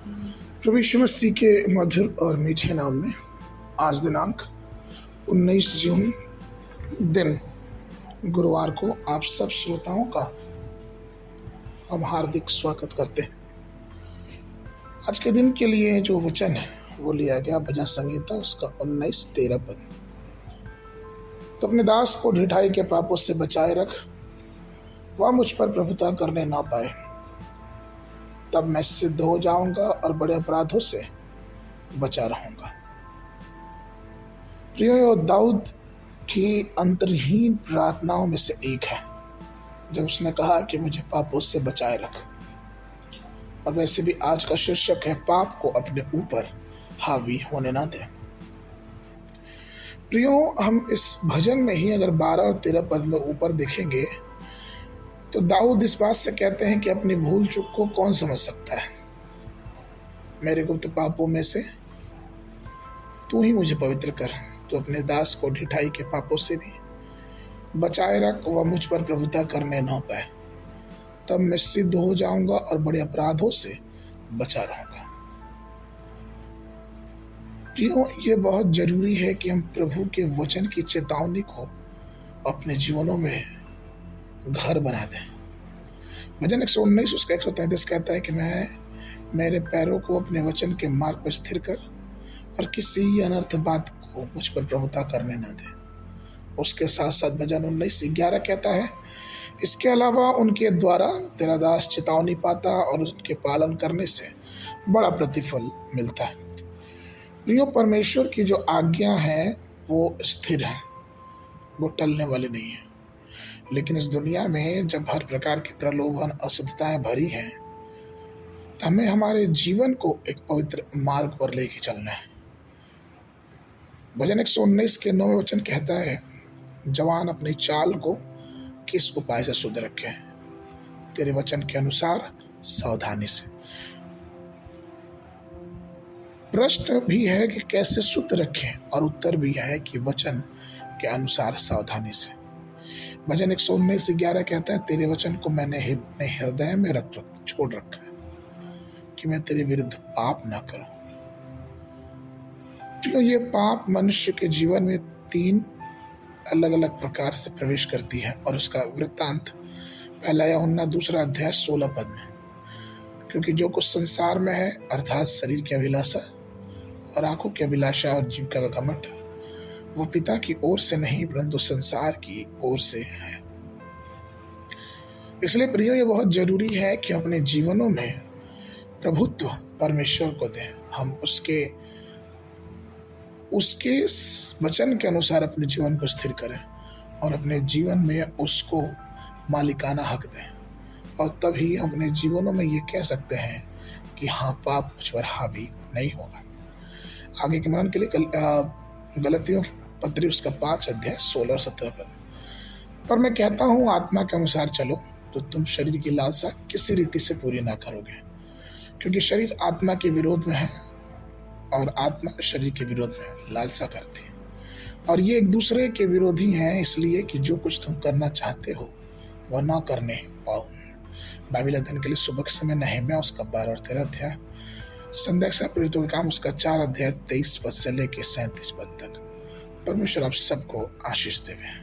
प्रभु यीशु मसीह के मधुर और मीठे नाम में आज दिनांक 19 जून दिन गुरुवार को आप सब श्रोताओं का हम हार्दिक स्वागत करते हैं। आज के दिन के लिए जो वचन है वो लिया गया भजन संहिता उसका 19-13 पद। तो अपने दास को ढिठाई के पापों से बचाए रख, वह मुझ पर प्रभुता करने ना पाए। तब मैं सिद्ध हो जाऊंगा और बड़े अपराधों से बचा रहूंगा। प्रियो, दाऊद की अंतरहीन प्रार्थनाओं में से एक है जब उसने कहा कि मुझे पापों से बचाए रख। और वैसे भी आज का शीर्षक है पाप को अपने ऊपर हावी होने ना दे। प्रियो, हम इस भजन में ही अगर 12 और 13 पद में ऊपर देखेंगे तो दाऊद इस बात से कहते हैं कि अपनी भूल चूक को कौन समझ सकता है। मेरे गुप्त पापों में से तू ही मुझे पवित्र कर, तो अपने दास को ढिठाई के पापों से भी बचाए रख, वह मुझ पर प्रभुता करने ना पाए। तब मैं सिद्ध हो जाऊंगा और बड़े अपराधों से बचा रहूंगा। प्रियो, ये बहुत जरूरी है कि हम प्रभु के वचन की चेतावनी को अपने जीवनों में घर बना दें। भजन 119 उसका 133 कहता है कि मैं मेरे पैरों को अपने वचन के मार्ग पर स्थिर कर और किसी अनर्थ बात को मुझ पर प्रभुता करने न दे। उसके साथ साथ भजन 19:11 कहता है, इसके अलावा उनके द्वारा तेरा दास चेतावनी पाता और उनके पालन करने से बड़ा प्रतिफल मिलता है। प्रियो, परमेश्वर की जो आज्ञा है वो स्थिर है, वो टलने वाली नहीं है। लेकिन इस दुनिया में जब हर प्रकार की प्रलोभन अशुद्धताएं भरी हैं, तो हमें हमारे जीवन को एक पवित्र मार्ग पर लेके चलना है। भजन 119 के 9वें वचन कहता है, जवान अपनी चाल को किस उपाय से शुद्ध रखे, तेरे वचन के अनुसार सावधानी से। प्रश्न भी है कि कैसे शुद्ध रखें और उत्तर भी है कि वचन के अनुसार सावधानी से। भजन 119:11 कहता है, तेरे वचन को मैंने अपने हृदय में छोड़ रखा है कि मैं तेरे विरुद्ध पाप ना करूं। तो ये पाप मनुष्य के जीवन में 3 अलग अलग प्रकार से प्रवेश करती है और उसका वृत्तांत 1 यूहन्ना 2:16 पद में। क्योंकि जो कुछ संसार में है अर्थात शरीर की अभिलाषा और आंखों की अभिलाषा और जीविका का घमंड, वो पिता की ओर से नहीं परंतु संसार की ओर से है। इसलिए प्रियो, ये बहुत जरूरी है कि अपने जीवनों में प्रभुत्व परमेश्वर को दें। हम उसके वचन के अनुसार अपने जीवन को स्थिर करें और अपने जीवन में उसको मालिकाना हक दें। और तभी अपने जीवनों में ये कह सकते हैं कि हाँ, पाप मुझ पर हावी नहीं होगा। आगे के मनन के लिए गलतियों की पत्री उसका 5 अध्याय 16 और 17 पद। पर मैं कहता हूँ आत्मा के अनुसार चलो तो तुम शरीर की लालसा किसी रीति से पूरी ना करोगे। क्योंकि शरीर आत्मा के विरोध में है और आत्मा शरीर के विरोध में लालसा करती है, और ये एक दूसरे के विरोधी हैं, इसलिए कि जो कुछ तुम करना चाहते हो वह ना करने पाओ। बाइबल अध्ययन के लिए सुबह के समय नहम्याह उसका 12 और 13 अध्याय, संध्या के समय प्रेरितों के काम उसका 4 अध्याय 23 पद से लेके 37 पद तक। परमेश्वर आप सबको आशीष देवे।